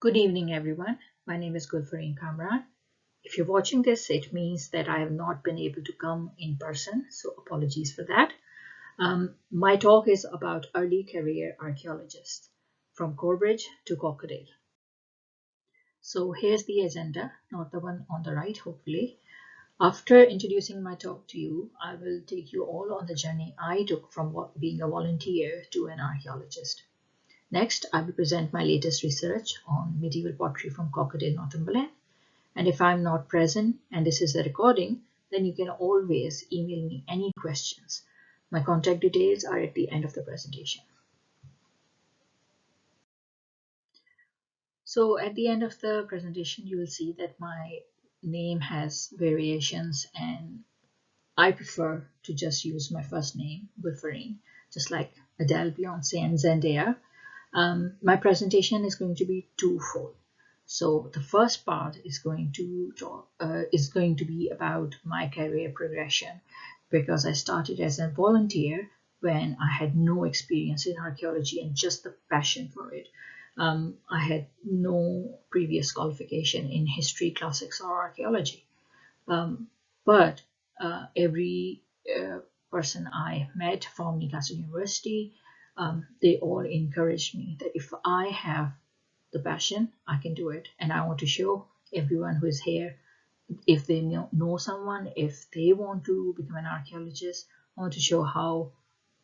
Good evening, everyone. My name is Gulfareen. If you're watching this, it means that I have not been able to come in person, so apologies for that. My talk is about early career archaeologists, from Corbridge to Cockadale. So here's the agenda, not the one on the right, hopefully. After introducing my talk to you, I will take you all on the journey I took from being a volunteer to an archaeologist. Next, I will present my latest research on medieval pottery from Cockadale, Northumberland. And if I'm not present and this is a recording, then you can always email me any questions. My contact details are at the end of the presentation. So at the end of the presentation, you will see that my name has variations, and I prefer to just use my first name, Gulfareen, just like Adele, Beyonce, and Zendaya. My presentation is going to be twofold. So the first part is going to be about my career progression, because I started as a volunteer when I had no experience in archaeology and just the passion for it. I had no previous qualification in history, classics, or archaeology. But every person I met from Newcastle University, they all encouraged me that if I have the passion, I can do it. And I want to show everyone who is here, if they know someone, if they want to become an archaeologist, I want to show how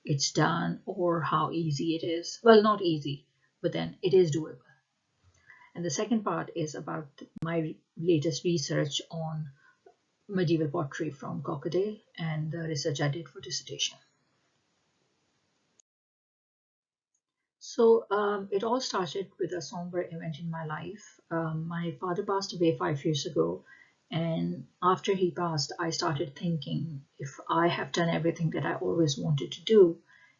it's done or how easy it is. Well, not easy, but then it is doable. And the second part is about my latest research on medieval pottery from Cockadale and the research I did for dissertation. So it all started with a somber event in my life. My father passed away 5 years ago, and after he passed, I started thinking if I have done everything that I always wanted to do,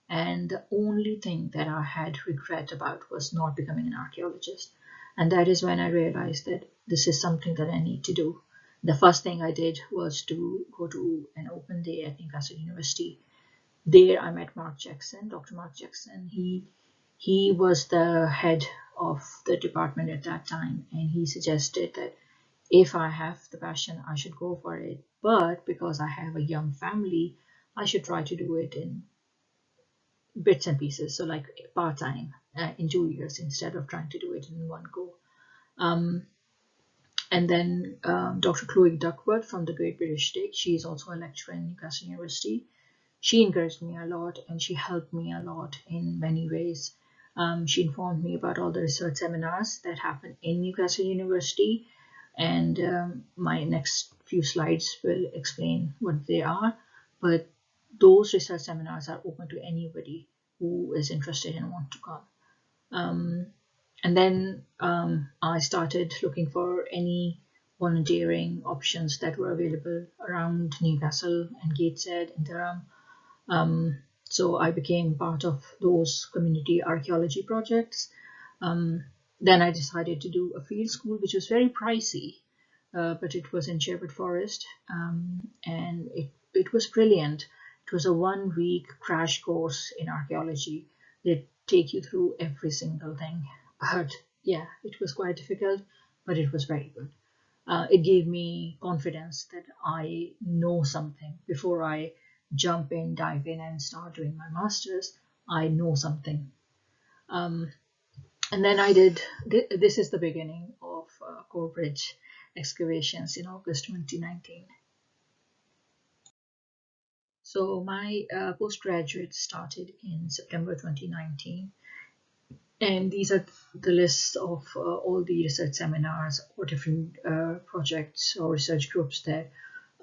and the only thing that I had regret about was not becoming an archaeologist. And that is when I realized that this is something that I need to do. The first thing I did was to go to an open day at Newcastle University. There I met Mark Jackson, Dr. Mark Jackson. He was the head of the department at that time, and he suggested that if I have the passion, I should go for it. But because I have a young family, I should try to do it in bits and pieces, so like part-time in 2 years instead of trying to do it in one go. And then Dr. Chloe Duckworth from the Great British Stake, she is also a lecturer in Newcastle University. She encouraged me a lot and she helped me a lot in many ways. She informed me about all the research seminars that happen in Newcastle University, and my next few slides will explain what they are. But those research seminars are open to anybody who is interested and want to come. And then I started looking for any volunteering options that were available around Newcastle and Gateshead and Durham. So I became part of those community archaeology projects. Then I decided to do a field school, which was very pricey, but it was in Sherwood Forest, and it was brilliant. It was a 1-week crash course in archaeology. They take you through every single thing. But yeah, it was quite difficult, but it was very good. It gave me confidence that I know something before I jump in, dive in, and start doing my master's. I know something. And then I did, this is the beginning of Corbridge excavations in August 2019. So my postgraduate started in September 2019. And these are the lists of all the research seminars or different projects or research groups that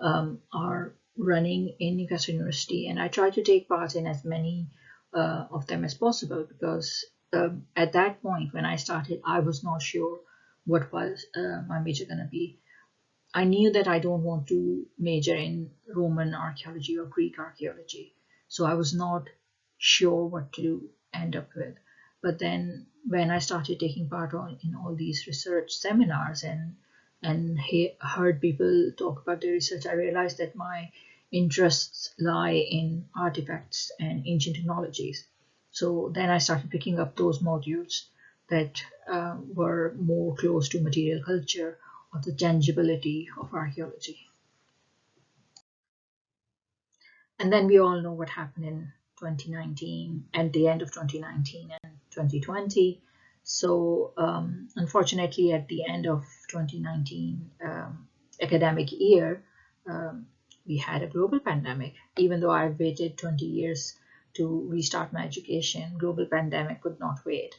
are running in Newcastle University. And I try to take part in as many of them as possible, because at that point when I started, I was not sure what was my major going to be. I knew that I don't want to major in Roman archaeology or Greek archaeology. So I was not sure what to end up with. But then when I started taking part in all these research seminars and heard people talk about their research, I realized that my interests lie in artifacts and ancient technologies. So then I started picking up those modules. that were more close to material culture or the tangibility of archaeology. And then we all know what happened in 2019, at the end of 2019 and 2020. So unfortunately, at the end of 2019 academic year, we had a global pandemic. Even though I've waited 20 years to restart my education, global pandemic could not wait.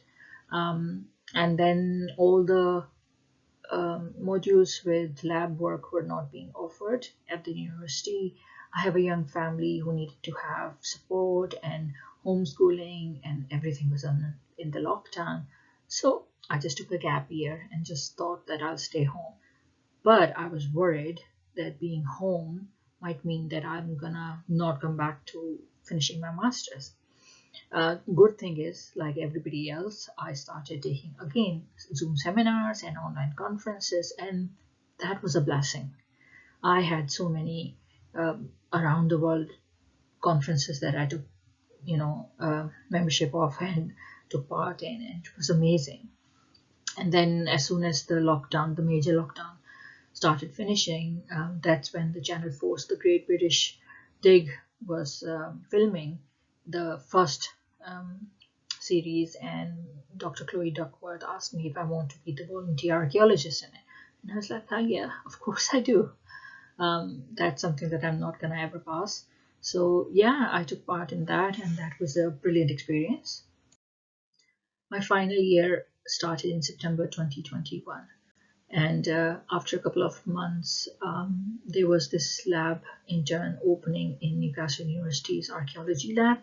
And then all the modules with lab work were not being offered at the university. I have a young family who needed to have support and homeschooling, and everything was in the lockdown. So I just took a gap year and just thought that I'll stay home. But I was worried that being home might mean that I'm gonna not come back to finishing my master's. Good thing is, like everybody else, I started taking again Zoom seminars and online conferences, and that was a blessing. I had so many around the world conferences that I took, membership of and took part in, and it was amazing. And then as soon as the major lockdown started finishing, that's when the Channel 4's The Great British Dig was filming the first series, and Dr. Chloe Duckworth asked me if I want to be the volunteer archaeologist in it. And I was like, yeah, of course I do. That's something that I'm not going to ever pass. So yeah, I took part in that, and that was a brilliant experience. My final year started in September 2021. And after a couple of months, there was this lab intern opening in Newcastle University's archaeology lab.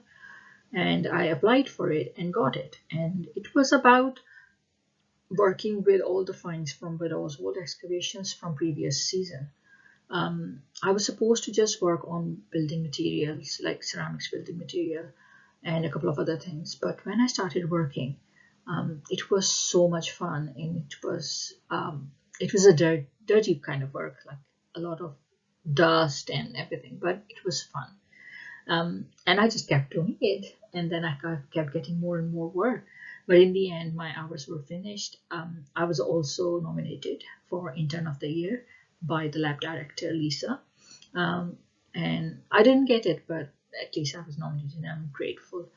And I applied for it and got it. And it was about working with all the finds from Oswald excavations from previous season. I was supposed to just work on building materials, like ceramics building material and a couple of other things. But when I started working, it was so much fun, and it was a dirty kind of work, like a lot of dust and everything, but it was fun. And I just kept doing it, and then I kept getting more and more work. But in the end, my hours were finished. I was also nominated for Intern of the Year by the lab director, Lisa. And I didn't get it, but at least I was nominated, and I'm grateful.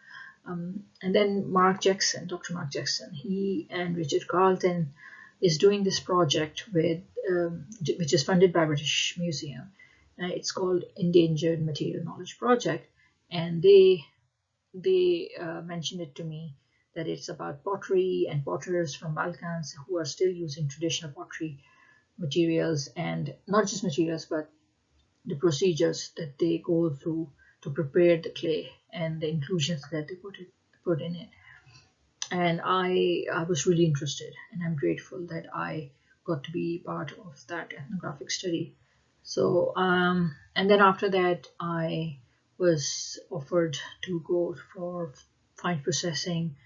And then Dr. Mark Jackson, he and Richard Carlton is doing this project which is funded by British Museum. It's called Endangered Material Knowledge Project, and they mentioned it to me that it's about pottery and potters from Balkans who are still using traditional pottery materials, and not just materials, but the procedures that they go through to prepare the clay and the inclusions that they put in it. And I was really interested, and I'm grateful that I got to be part of that ethnographic study. So, and then after that, I was offered to go for find processing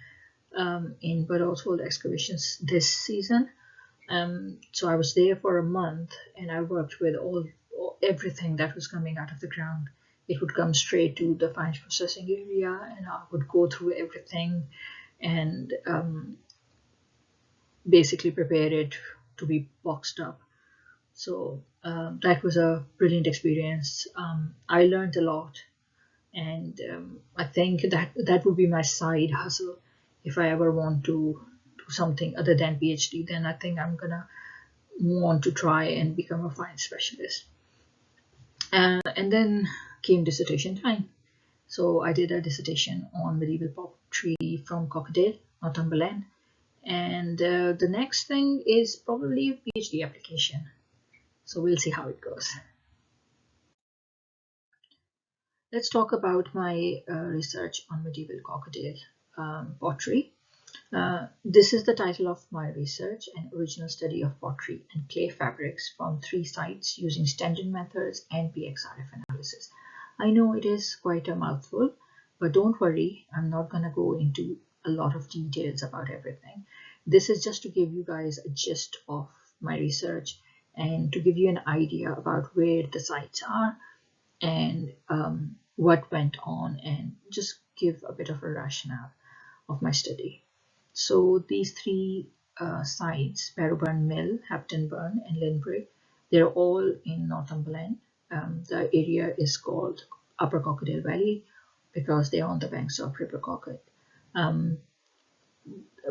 in Bud Oswald excavations this season. So I was there for a month, and I worked with everything that was coming out of the ground. It would come straight to the finds processing area, and I would go through everything and basically prepare it to be boxed up. So that was a brilliant experience. I learned a lot, and I think that would be my side hustle. If I ever want to do something other than PhD, then I think I'm gonna want to try and become a finds specialist. And then came dissertation time. So I did a dissertation on medieval pottery from Cockadale, Northumberland. And the next thing is probably a PhD application. So we'll see how it goes. Let's talk about my research on medieval Cockadale pottery. This is the title of my research: an original study of pottery and clay fabrics from 3 sites using standard methods and PXRF analysis. I know it is quite a mouthful, but don't worry, I'm not going to go into a lot of details about everything. This is just to give you guys a gist of my research and to give you an idea about where the sites are and what went on, and just give a bit of a rationale of my study. So these three sites, Barrowburn Mill, Hapton Burn, and Linbrig, they're all in Northumberland. The area is called Upper Crocodile Valley because they're on the banks of River Coquet.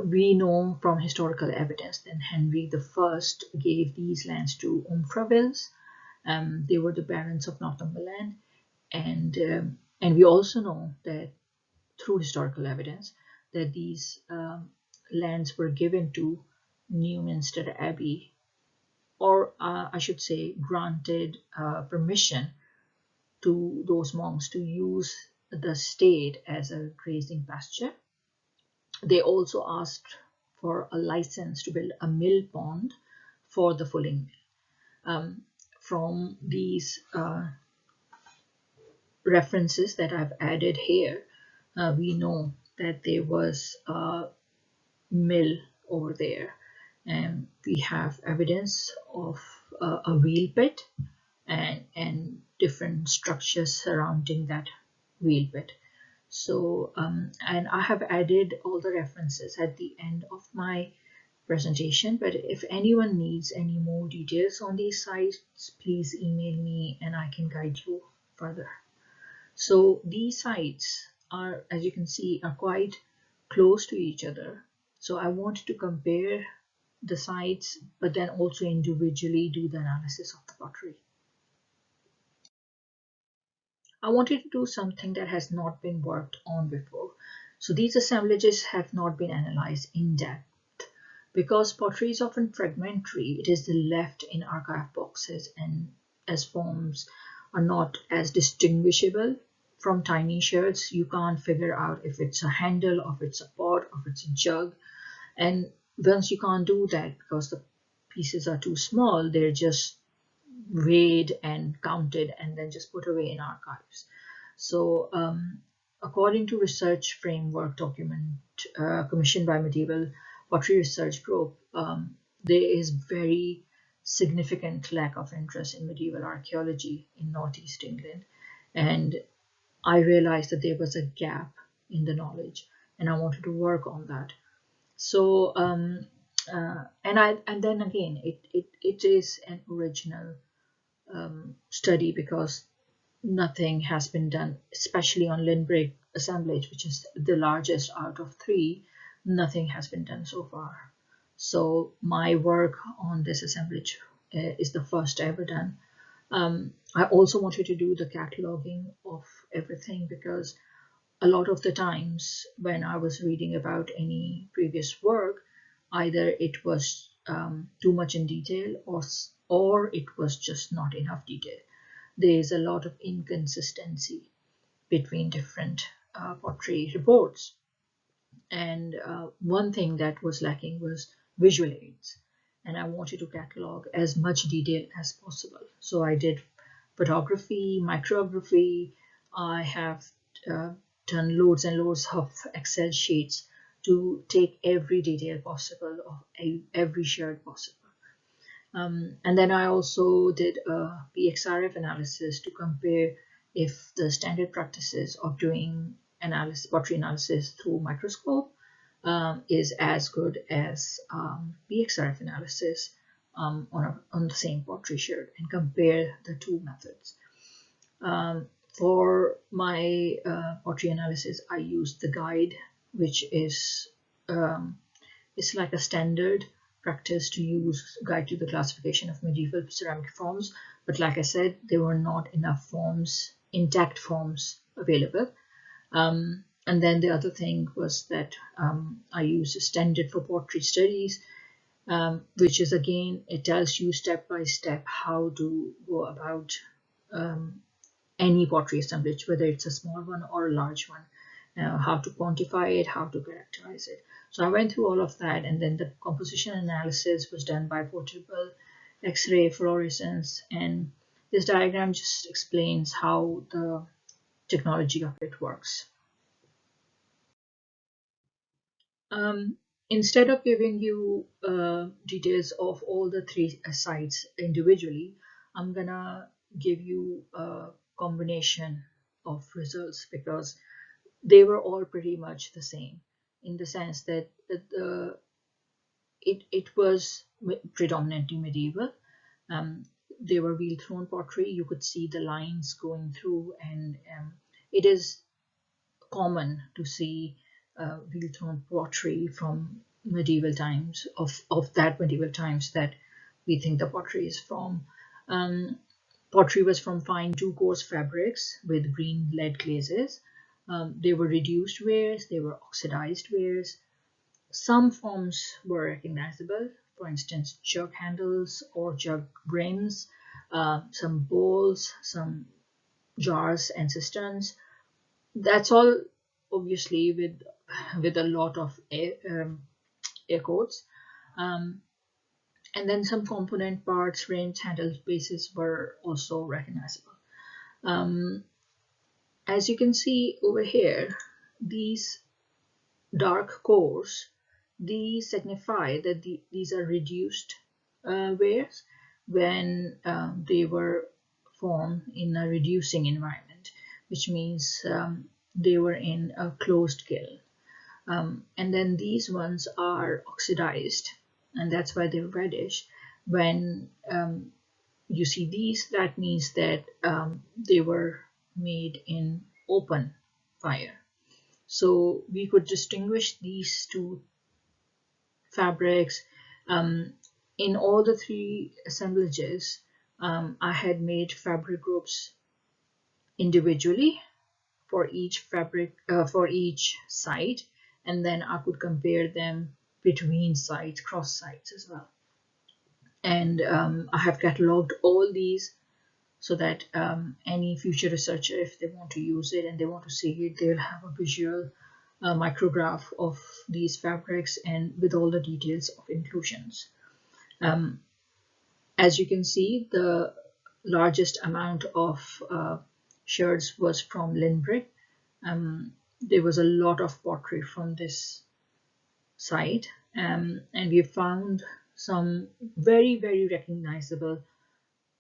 We know from historical evidence that Henry I gave these lands to Umfravilles. They were the barons of Northumberland, and we also know that through historical evidence that these lands were given to Newminster Abbey, or I should say, granted permission to those monks to use the state as a grazing pasture. They also asked for a license to build a mill pond for the fulling mill. From these references that I've added here, we know that there was a mill over there, and we have evidence of a wheel pit and different structures surrounding that wheel pit. So, and I have added all the references at the end of my presentation, but if anyone needs any more details on these sites, please email me and I can guide you further. So these sites are, as you can see, are quite close to each other. So I want to compare the sites, but then also individually do the analysis of the pottery. I wanted to do something that has not been worked on before. So these assemblages have not been analyzed in depth. Because pottery is often fragmentary, it is left in archive boxes and as forms are not as distinguishable from tiny sherds. You can't figure out if it's a handle, or if it's a pot, or if it's a jug. And once you can't do that because the pieces are too small, they're just weighed and counted and then just put away in archives. So according to research framework document commissioned by Medieval Pottery Research Group, there is very significant lack of interest in medieval archaeology in Northeast England, and I realized that there was a gap in the knowledge and I wanted to work on that. So and then again it is an original study because nothing has been done, especially on Linbrig assemblage, which is the largest out of three. Nothing has been done so far. So my work on this assemblage is the first ever done. I also wanted to do the cataloging of everything because a lot of the times when I was reading about any previous work, either it was too much in detail or it was just not enough detail. There is a lot of inconsistency between different pottery reports. And one thing that was lacking was visual aids. And I wanted to catalog as much detail as possible. So I did photography, micrography. I have done loads and loads of Excel sheets to take every detail possible of every sherd possible. And then I also did a PXRF analysis to compare if the standard practices of doing pottery analysis through microscope is as good as PXRF analysis on the same pottery sherd, and compare the two methods. For my pottery analysis, I used the guide, which is it's like a standard practice to use guide to the classification of medieval ceramic forms. But like I said, there were not enough forms, intact forms available. And then the other thing was that I used a standard for pottery studies, which is again, it tells you step by step how to go about any pottery assemblage, whether it's a small one or a large one, how to quantify it, how to characterize it. So I went through all of that, and then the composition analysis was done by portable X-ray fluorescence, and this diagram just explains how the technology of it works. Instead of giving you details of all the three sites individually, I'm gonna give you a combination of results because they were all pretty much the same. in the sense that it was predominantly medieval. They were wheel thrown pottery. You could see the lines going through, and it is common to see wheel thrown pottery from medieval times, of that medieval times that we think the pottery is from. Pottery was from fine two-course fabrics with green lead glazes. They were reduced wares, they were oxidized wares. Some forms were recognizable, for instance, jug handles or jug brims, some bowls, some jars and cisterns. That's all obviously with a lot of air quotes. And then some component parts, rims, handles, bases were also recognizable. As you can see over here, these dark cores, these signify that these are reduced wares when they were formed in a reducing environment, which means they were in a closed kiln. And then these ones are oxidized, and that's why they're reddish. When you see these, that means that they were made in open fire. So we could distinguish these two fabrics. In all the three assemblages, I had made fabric groups individually for each fabric, for each site, and then I could compare them between sites, cross sites as well. And I have cataloged all these so that any future researcher, if they want to use it and they want to see it, they'll have a visual micrograph of these fabrics and with all the details of inclusions. As you can see, the largest amount of sherds was from Lynbrig. There was a lot of pottery from this site, and we found some very, very recognizable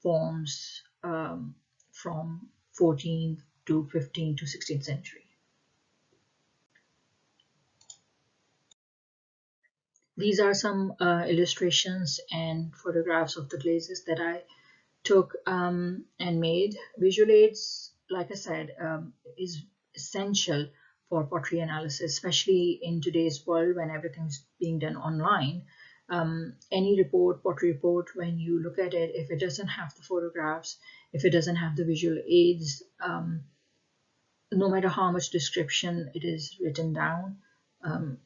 forms from 14th to 15th to 16th century. These are some illustrations and photographs of the glazes that I took and made. Visual aids, like I said, is essential for pottery analysis, especially in today's world when everything's being done online. Any report, pottery report, when you look at it, if it doesn't have the photographs, if it doesn't have the visual aids, no matter how much description it is written down,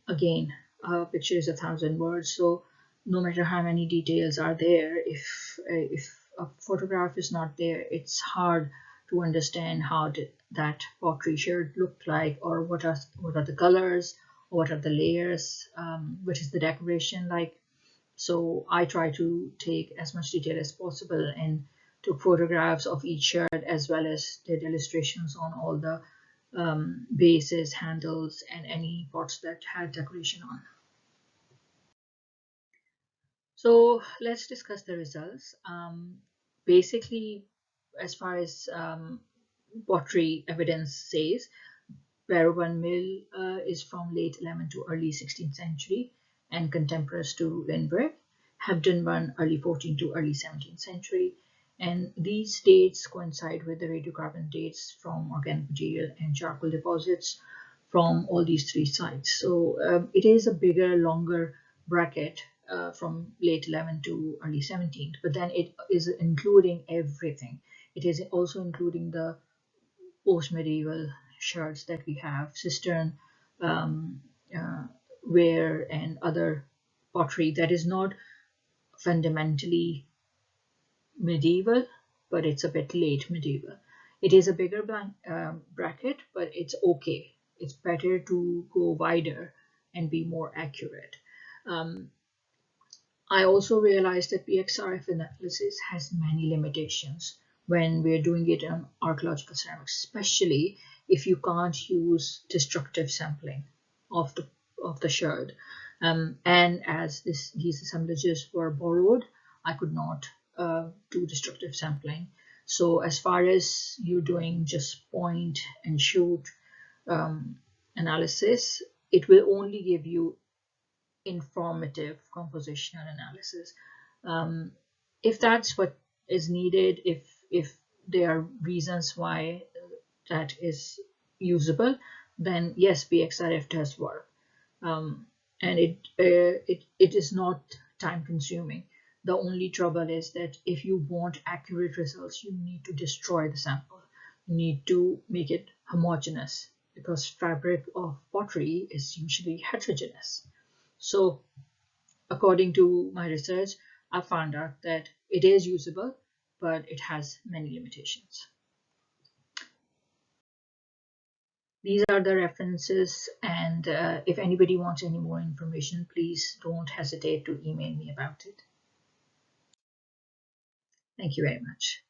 again, a picture is 1,000 words. So no matter how many details are there, if a photograph is not there, it's hard to understand how did that pottery sherd look like, or what are the colors, or what are the layers, what is the decoration like. So I try to take as much detail as possible and took photographs of each sherd, as well as did illustrations on all the bases, handles, and any pots that had decoration on. So let's discuss the results. Basically, as far as pottery evidence says, Barrowan Mill is from late 11th to early 16th century and contemporaries to Lynbrig. Hebden One, early 14th to early 17th century. And these dates coincide with the radiocarbon dates from organic material and charcoal deposits from all these three sites. So it is a bigger, longer bracket from late 11th to early 17th, but then it is including everything. It is also including the post-medieval sherds that we have, cistern ware, and other pottery that is not fundamentally medieval, but it's a bit late medieval. It is a bigger bracket, but it's okay. It's better to go wider and be more accurate. I also realized that PXRF analysis has many limitations when we're doing it on archaeological ceramics, especially if you can't use destructive sampling of the sherd. And as these assemblages were borrowed, I could not do destructive sampling. So as far as you're doing just point and shoot analysis, it will only give you informative compositional analysis. If that's what is needed, if there are reasons why that is usable, then yes, BXRF does work. And it is not time consuming. The only trouble is that if you want accurate results, you need to destroy the sample. You need to make it homogeneous, because fabric of pottery is usually heterogeneous. So according to my research, I found out that it is usable, but it has many limitations. These are the references, and if anybody wants any more information, please don't hesitate to email me about it. Thank you very much.